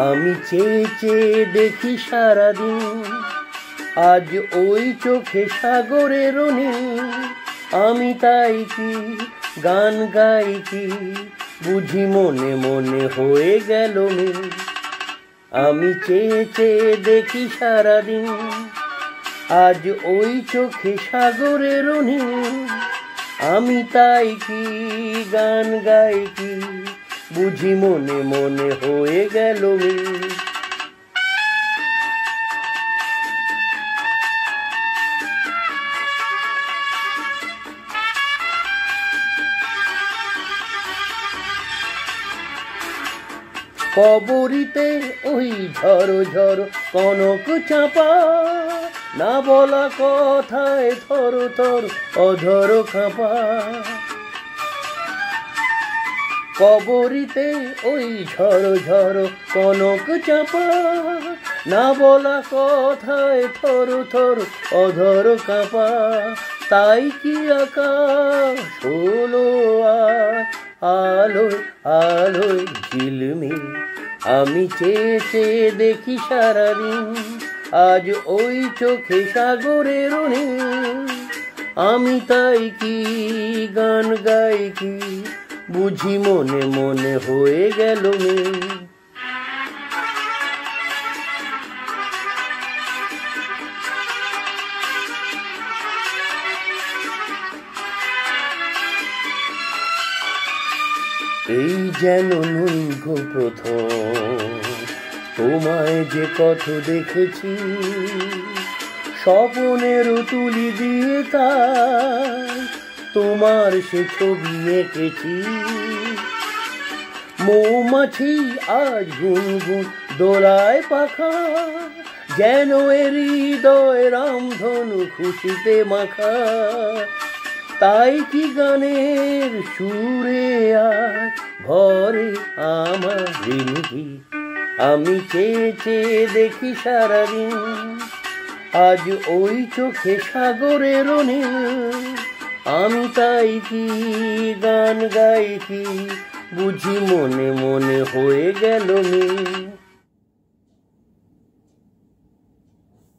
আমি চেয়ে চেয়ে দেখি সারাদিন, আজ ওই চোখে সাগরের নীল। আমি তাই কি গান গাই কি, বুঝি মনে মনে হয়ে গেল মিল। আমি চেয়ে চেয়ে দেখি সারাদিন, আজ ওই চোখে সাগরের নীল। আমি তাই কি গান গাই কি, বুঝি মনে মনে হয়ে গেল মিল। কবরীতে ওই ঝড়ো ঝড়ো কনক চাপা, না বলা কথায় থর থর অধর কাঁপা। কবরীতে ওই ঝড়ো ঝড়ো কনক চাপা, না বলা কথায় থর থর অধর কাঁপা। তাই কি আকাশ হলো আলোয় আলোয় ঝিলমিল। আমি চেয়ে চেয়ে দেখি সারাদিন, আজ ওই চোখে সাগরের নীল। আমি তাই কি গান গাই কি, বুঝি মনে মনে হয়ে গেল মিল। এই যেন নৈঘ প্রথম তোমায় যে কত দেখেছি, স্বপনের তুলি দিয়ে তাই তোমার সে ছবি এঁকেছি। মৌমাছি আজ গুনগুন দোলায় পাখা, যেন এর হৃদয় রামধনু খুশিতে মাখা। তাই কি গানের সুরে আজ ভরে আমার ঋণী। আমি চেয়ে চেয়ে দেখি সারাদিন, আজ ওই চোখে সাগরের নীল। আমি তাই কি গান গাই কি, বুঝি মনে মনে হয়ে গেল মিল।